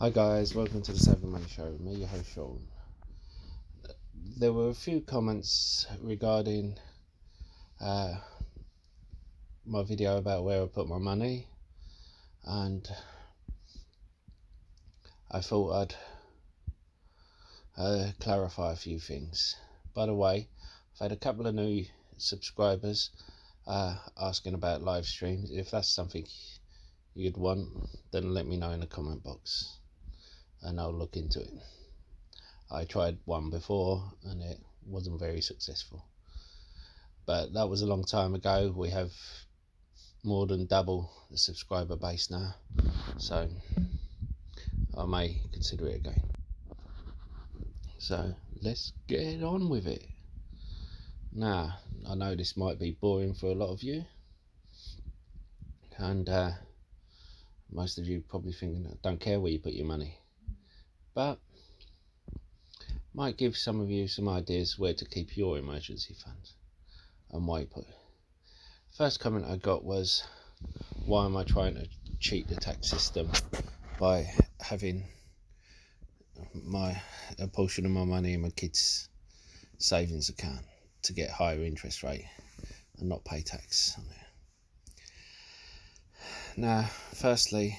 Hi guys, welcome to the 7 Money Show. Me, your host Sean. There were a few comments regarding my video about where I put my money, and I thought I'd clarify a few things. By the way, I've had a couple of new subscribers asking about live streams. If that's something you'd want, then let me know in the comment box and I'll look into it. I tried one before and it wasn't very successful, but that was a long time ago. We have more than double the subscriber base now, so I may consider it again. So let's get on with it. Now, I know this might be boring for a lot of you, and most of you probably thinking, I don't care where you put your money, but might give some of you some ideas where to keep your emergency funds and why you put it. First comment I got was, why am I trying to cheat the tax system by having a portion of my money in my kids' savings account to get higher interest rate and not pay tax on it? Now, firstly,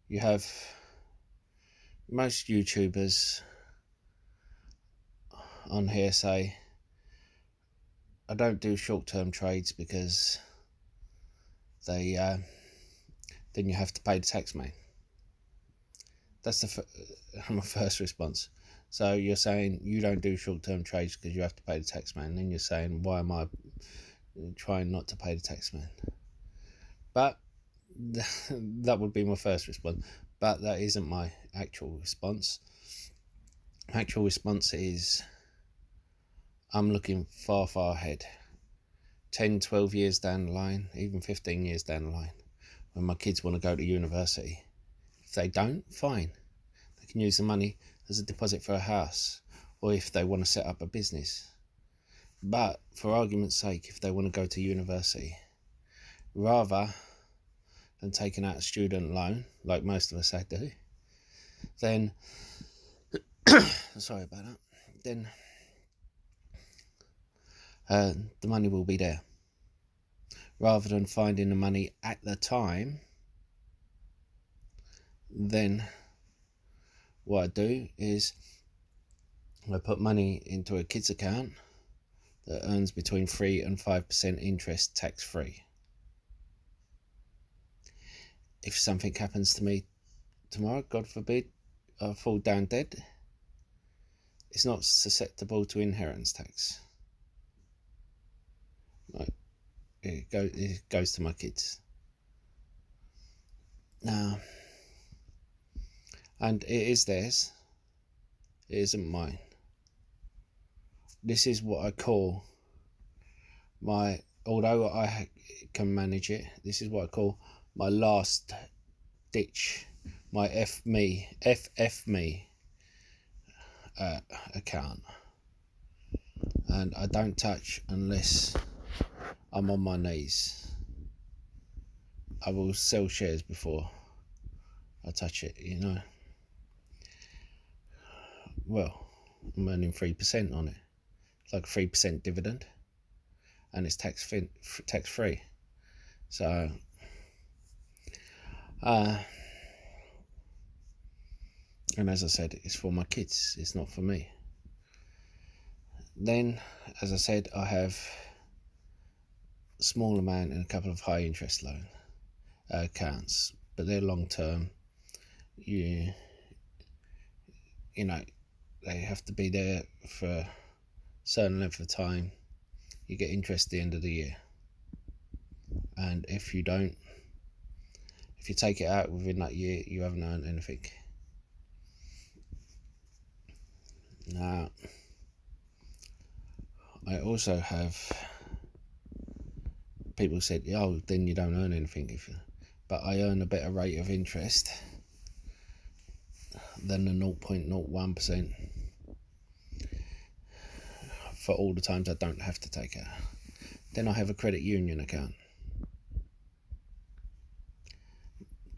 you have most YouTubers on here say, I don't do short-term trades because they then you have to pay the tax man. That's my first response. So you're saying you don't do short-term trades because you have to pay the tax man. Then you're saying, why am I trying not to pay the tax man? But that would be my first response. But that isn't my actual response. Actual response is, I'm looking far ahead, 10, 12 years down the line, even 15 years down the line, when my kids want to go to university. If they don't, fine. They can use the money as a deposit for a house, or if they want to set up a business. But for argument's sake, if they want to go to university, rather than taking out a student loan, like most of us do, then, sorry about that, then the money will be there. Rather than finding the money at the time, then what I do is I put money into a kids account that earns between 3 and 5% interest tax free. If something happens to me tomorrow, God forbid, I fall down dead, it's not susceptible to inheritance tax. Right. It goes to my kids. Now, and it is theirs. It isn't mine. This is what I call although I can manage it, this is what I call my last ditch, my FF me account. And I don't touch unless I'm on my knees. I will sell shares before I touch it, you know. Well, I'm earning 3% on it. It's like a 3% dividend, and it's tax free. So, and as I said, it's for my kids. It's not for me. Then, as I said, I have a small amount in a couple of high interest loan accounts, but they're long term. You know, they have to be there for a certain length of time. You get interest at the end of the year, and if you take it out within that year, you haven't earned anything. Now, I also have people said, oh, then you don't earn anything, but I earn a better rate of interest than the 0.01% for all the times I don't have to take it out. Then I have a credit union account.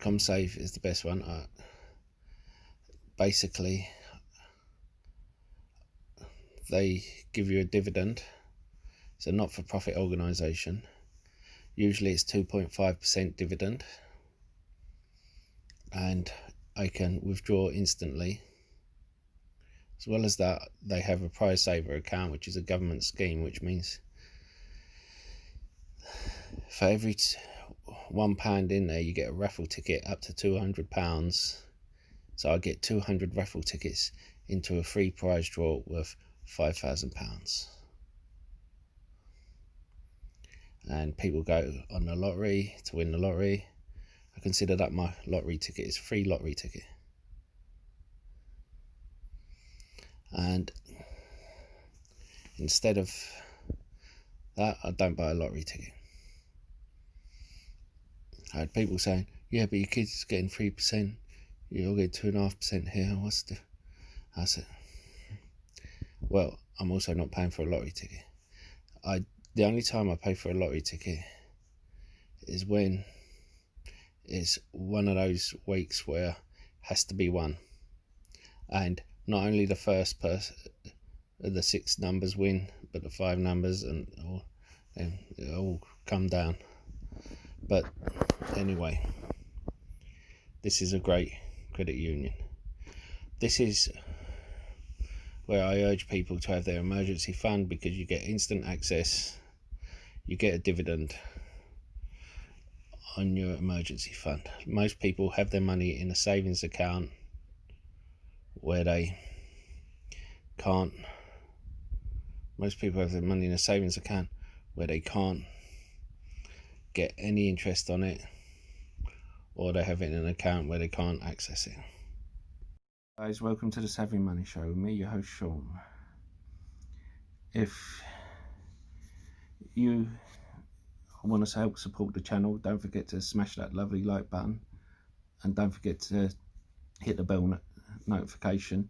CommSafe is the best one. basically they give you a dividend. It's a not-for-profit organisation. Usually it's 2.5% dividend, and I can withdraw instantly. As well as that, they have a prize saver account, which is a government scheme, which means for every £1 in there you get a raffle ticket up to £200. So I get 200 raffle tickets into a free prize draw worth £5,000. And people go on the lottery to win the lottery. I consider that my lottery ticket. Is a free lottery ticket. And instead of that, I don't buy a lottery ticket. I had people saying, yeah, but your kid's getting 3%, you'll get 2.5% here. What's the... I said, well, I'm also not paying for a lottery ticket. The only time I pay for a lottery ticket is when it's one of those weeks where it has to be won, and not only the first person, the 6 numbers win, but the 5 numbers and it all come down. But anyway, this is a great credit union. This is where I urge people to have their emergency fund, because you get instant access, you get a dividend on your emergency fund. Most people have their money in a savings account where they can't. Most people have their money in a savings account where they can't get any interest on it, or they have it in an account where they can't access it. Guys, welcome to the Savvy Money Show with me, your host Sean. If you want to help support the channel, don't forget to smash that lovely like button, and don't forget to hit the bell notification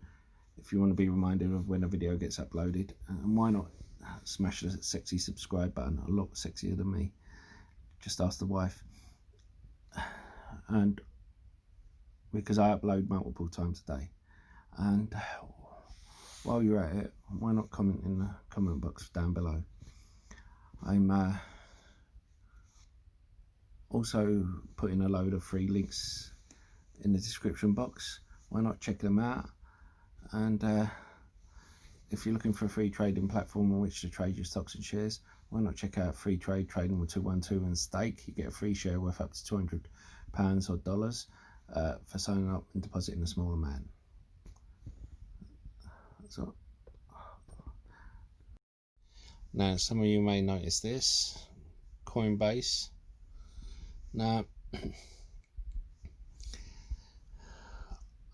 if you want to be reminded of when a video gets uploaded. And why not smash the sexy subscribe button? A lot sexier than me. Just ask the wife. And because I upload multiple times a day. And while you're at it, why not comment in the comment box down below? I'm also putting a load of free links in the description box. Why not check them out? And if you're looking for a free trading platform on which to trade your stocks and shares, why not check out Free Trade Trading with 212 and Stake? You get a free share worth up to £200 or dollars for signing up and depositing a small amount. So now some of you may notice this Coinbase. Now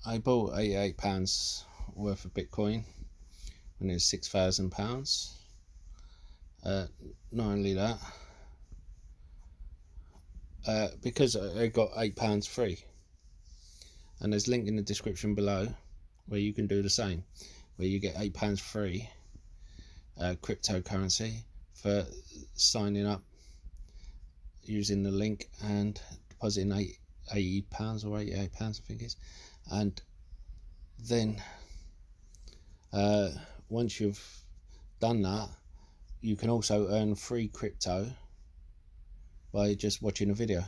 I bought £88 worth of Bitcoin when it was £6,000. Not only that, because I got £8 free, and there's a link in the description below where you can do the same, where you get £8 free cryptocurrency for signing up using the link and depositing £80 or £88 I think it is. And then once you've done that, you can also earn free crypto by just watching a video.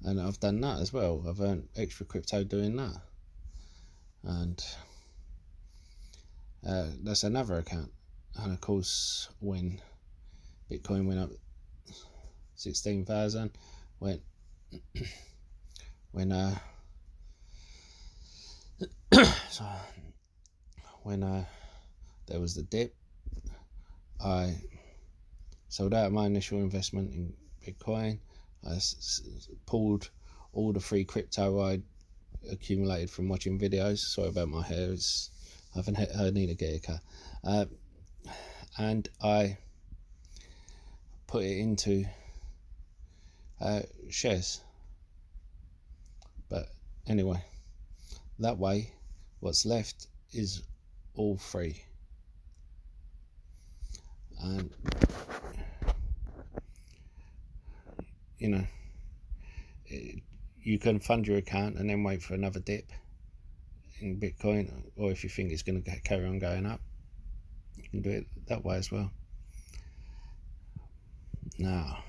And I've done that as well. I've earned extra crypto doing that. And that's another account. And of course, when Bitcoin went up 16,000, when there was the dip, I sold out of my initial investment in Bitcoin. I pulled all the free crypto I accumulated from watching videos. Sorry about my hair, I need to get a cut. And I put it into shares. But anyway, that way what's left is all free. And you know, you can fund your account and then wait for another dip in Bitcoin, or if you think it's going to carry on going up, you can do it that way as well. Now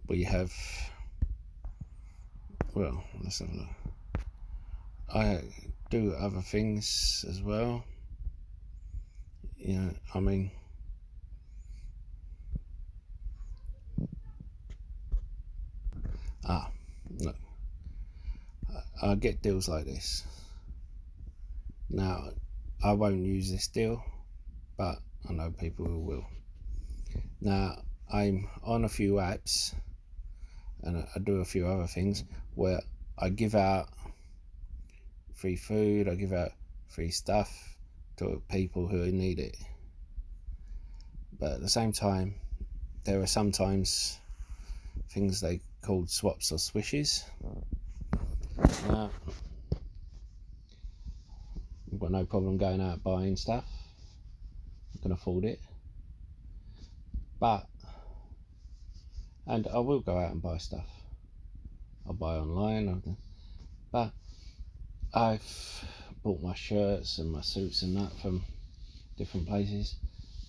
we have, well, let's have a look. I do other things as well. I mean, look, I get deals like this. Now, I won't use this deal, but I know people who will. Now, I'm on a few apps, and I do a few other things where I give out free food, I give out free stuff to people who need it. But at the same time, there are sometimes things they called swaps or swishes. Now, I've got no problem going out buying stuff. I can afford it. And I will go out and buy stuff. I'll buy online. But I've bought my shirts and my suits and that from different places.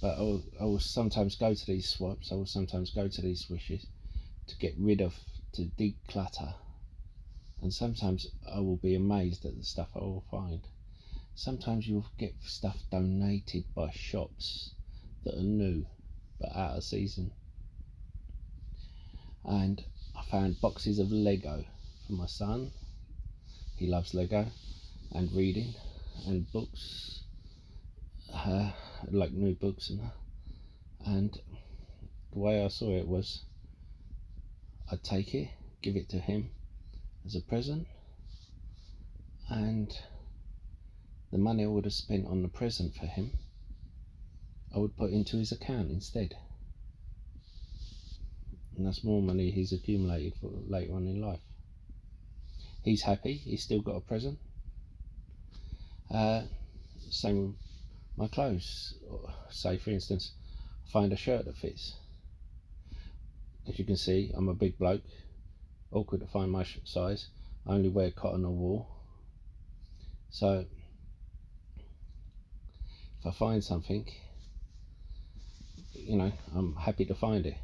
But I will sometimes go to these swaps. I will sometimes go to these swishes to get rid of, to declutter. And sometimes I will be amazed at the stuff I will find. Sometimes you'll get stuff donated by shops that are new but out of season. And I found boxes of Lego for my son. He loves Lego and reading and books, like new books and that. And the way I saw it was, I'd take it, give it to him as a present, and the money I would have spent on the present for him, I would put into his account instead. And that's more money he's accumulated for later on in life. He's happy, he's still got a present. Same with my clothes. Say for instance, I find a shirt that fits. As you can see, I'm a big bloke, awkward to find my size. I only wear cotton or wool. So if I find something, I'm happy to find it.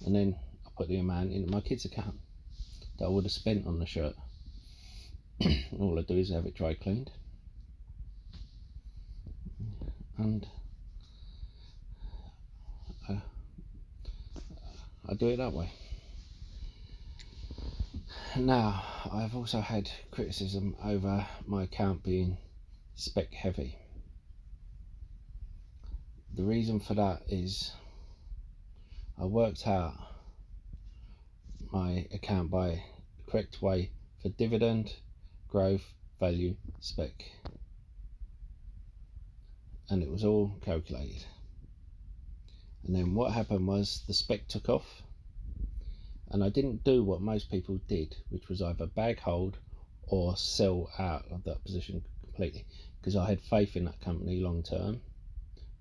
And then I put the amount into my kid's account that I would have spent on the shirt. All I do is have it dry cleaned, and I do it that way. Now, I've also had criticism over my account being spec heavy. The reason for that is I worked out my account by the correct way for dividend, growth, value, spec, and it was all calculated. And then what happened was the spec took off, and I didn't do what most people did, which was either bag hold or sell out of that position completely, because I had faith in that company long term,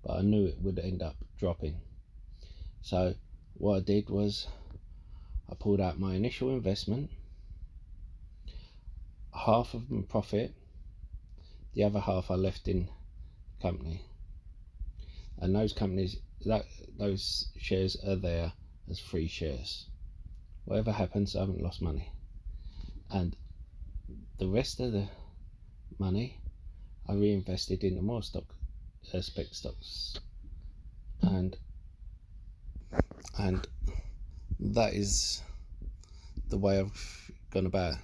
but I knew it would end up dropping. So what I did was I pulled out my initial investment, half of my profit, the other half I left in the company, and those companies, those shares are there as free shares. Whatever happens, I haven't lost money, and the rest of the money I reinvested into more spec stocks, and that is the way I've gone about.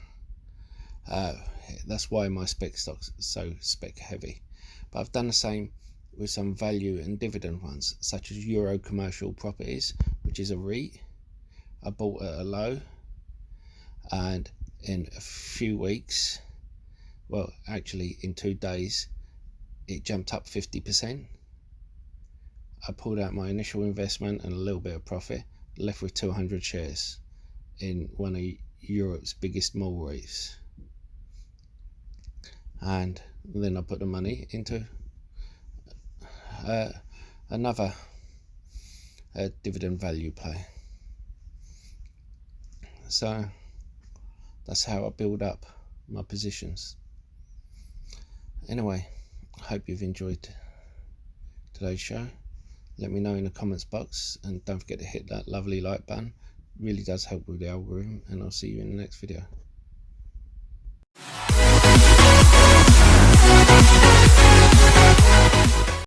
That's why my spec stocks are so spec heavy. But I've done the same with some value and dividend ones, such as Euro Commercial Properties, which is a REIT. I bought at a low, and in a few weeks, well actually in 2 days, it jumped up 50%. I pulled out my initial investment and a little bit of profit, left with 200 shares in one of Europe's biggest mall REITs. And then I put the money into another dividend value play. So that's how I build up my positions. Anyway, I hope you've enjoyed today's show. Let me know in the comments box, and don't forget to hit that lovely like button. It really does help with the algorithm, and I'll see you in the next video.